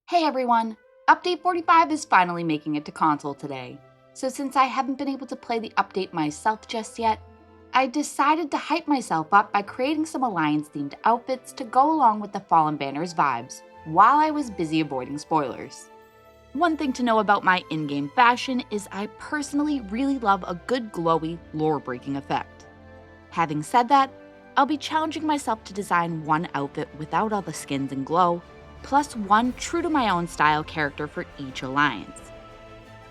Hey everyone! Update 45 is finally making it to console today. So since I haven't been able to play the update myself just yet, I decided to hype myself up by creating some Alliance-themed outfits to go along with the Fallen Banner's vibes, while I was busy avoiding spoilers. One thing to know about my in-game fashion is I personally really love a good glowy, lore-breaking effect. Having said that, I'll be challenging myself to design one outfit without all the skins and glow, plus one true to my own style character for each alliance.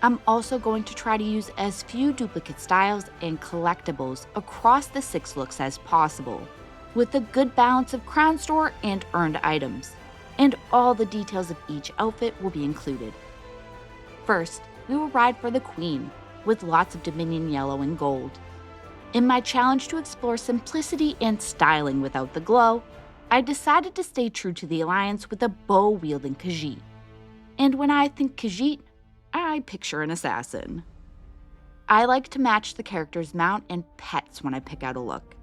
I'm also going to try to use as few duplicate styles and collectibles across the 6 looks as possible, with a good balance of crown store and earned items, and all the details of each outfit will be included. First, we will ride for the Queen, with lots of Dominion yellow and gold. In my challenge to explore simplicity and styling without the glow, I decided to stay true to the Alliance with a bow-wielding Khajiit. And when I think Khajiit, I picture an assassin. I like to match the character's mount and pets when I pick out a look.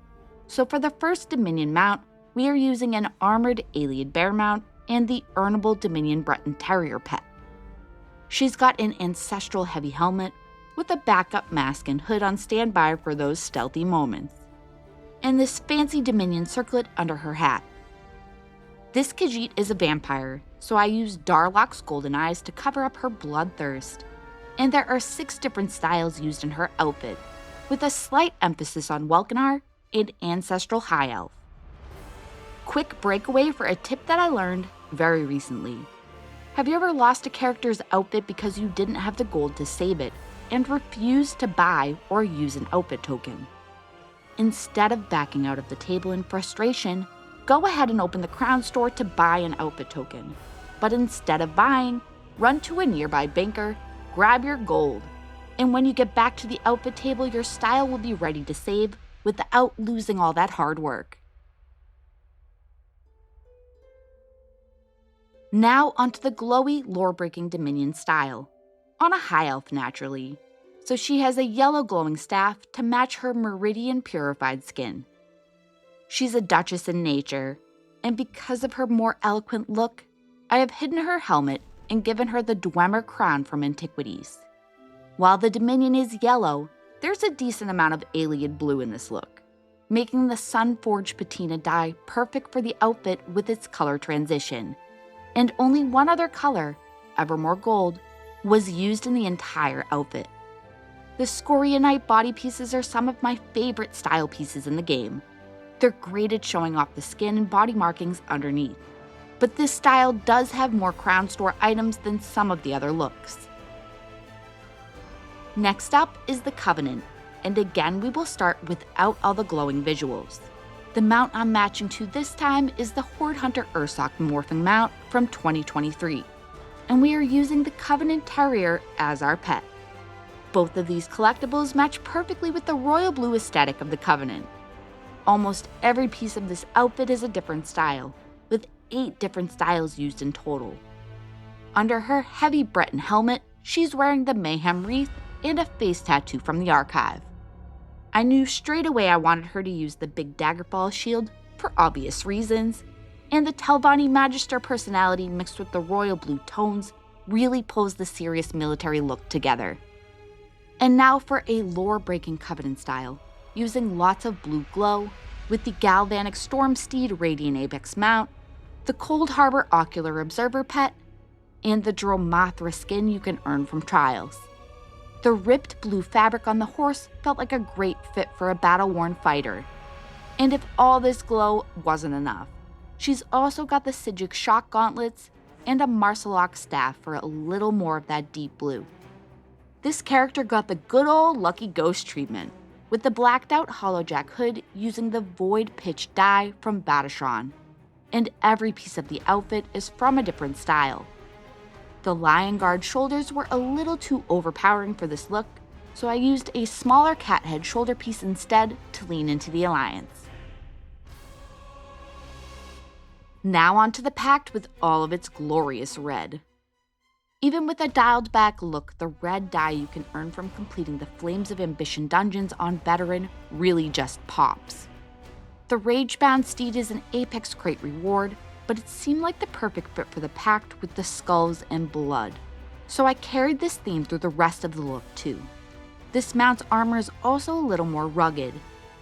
So for the first Dominion mount, we are using an armored Ayleid bear mount and the earnable Dominion Breton Terrier pet. She's got an ancestral heavy helmet with a backup mask and hood on standby for those stealthy moments, and this fancy Dominion circlet under her hat. This Khajiit is a vampire, so I used Darlock's golden eyes to cover up her bloodthirst, and there are 6 different styles used in her outfit, with a slight emphasis on Welkinar and Ancestral High Elf. Quick breakaway for a tip that I learned very recently. Have you ever lost a character's outfit because you didn't have the gold to save it, and refused to buy or use an outfit token? Instead of backing out of the table in frustration, go ahead and open the crown store to buy an outfit token. But instead of buying, run to a nearby banker, grab your gold, and when you get back to the outfit table, your style will be ready to save without losing all that hard work. Now onto the glowy, lore-breaking Dominion style. On a high elf naturally, so she has a yellow glowing staff to match her meridian purified skin. She's a duchess in nature, and because of her more eloquent look, I have hidden her helmet and given her the Dwemer crown from Antiquities. While the Dominion is yellow, there's a decent amount of Ayleid blue in this look, making the Sun-Forged patina dye perfect for the outfit with its color transition, and only one other color, Evermore Gold, was used in the entire outfit. The Scorianite body pieces are some of my favorite style pieces in the game. They're great at showing off the skin and body markings underneath, but this style does have more crown store items than some of the other looks. Next up is the Covenant, and again we will start without all the glowing visuals. The mount I'm matching to this time is the Horde Hunter Ursoc morphing mount from 2023. And we are using the Covenant Terrier as our pet. Both of these collectibles match perfectly with the royal blue aesthetic of the Covenant. Almost every piece of this outfit is a different style, with 8 different styles used in total. Under her heavy Breton helmet, she's wearing the Mayhem wreath and a face tattoo from the archive. I knew straight away I wanted her to use the big Daggerfall shield for obvious reasons, and the Telvanni Magister personality mixed with the royal blue tones really pulls the serious military look together. And now for a lore-breaking Covenant style, using lots of blue glow, with the Galvanic Stormsteed Radiant Apex mount, the Cold Harbor Ocular Observer pet, and the Dromothra skin you can earn from trials. The ripped blue fabric on the horse felt like a great fit for a battle-worn fighter. And if all this glow wasn't enough, she's also got the Sigic shock gauntlets and a Marsalok staff for a little more of that deep blue. This character got the good old Lucky Ghost treatment, with the blacked out Hollowjack hood using the Void Pitch dye from Batishron, and every piece of the outfit is from a different style. The Lion Guard shoulders were a little too overpowering for this look, so I used a smaller cat head shoulder piece instead to lean into the Alliance. Now onto the Pact with all of its glorious red. Even with a dialed back look, the red dye you can earn from completing the Flames of Ambition dungeons on Veteran really just pops. The Ragebound steed is an Apex crate reward, but but it seemed like the perfect fit for the pact with the skulls and blood. So I carried this theme through the rest of the look too. This mount's armor is also a little more rugged,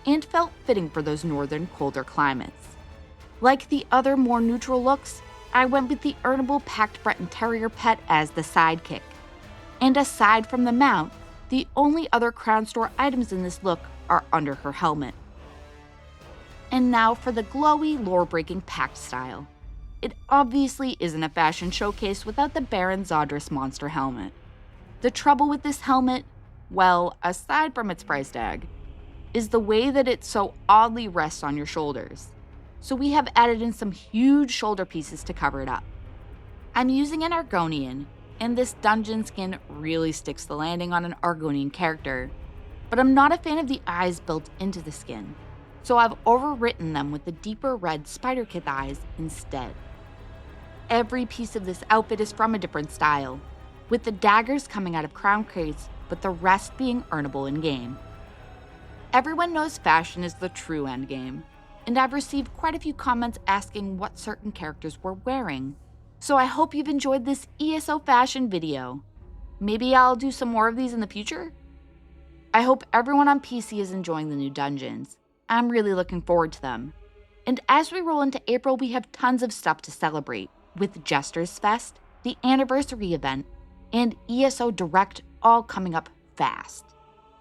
and felt fitting for those northern colder climates. Like the other more neutral looks, I went with the earnable Pact Breton Terrier pet as the sidekick. And aside from the mount, the only other Crown Store items in this look are under her helmet. And now for the glowy, lore-breaking Pact style. It obviously isn't a fashion showcase without the Baron Zodris monster helmet. The trouble with this helmet, well, aside from its price tag, is the way that it so oddly rests on your shoulders. So we have added in some huge shoulder pieces to cover it up. I'm using an Argonian, and this dungeon skin really sticks the landing on an Argonian character, but I'm not a fan of the eyes built into the skin, so I've overwritten them with the deeper red spider kith eyes instead. Every piece of this outfit is from a different style, with the daggers coming out of crown crates, but the rest being earnable in-game. Everyone knows fashion is the true endgame, and I've received quite a few comments asking what certain characters were wearing, so I hope you've enjoyed this ESO fashion video. Maybe I'll do some more of these in the future? I hope everyone on PC is enjoying the new dungeons. I'm really looking forward to them. And as we roll into April, we have tons of stuff to celebrate, with Jester's Fest, the anniversary event, and ESO Direct all coming up fast.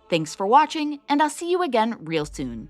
Thanks for watching, and I'll see you again real soon.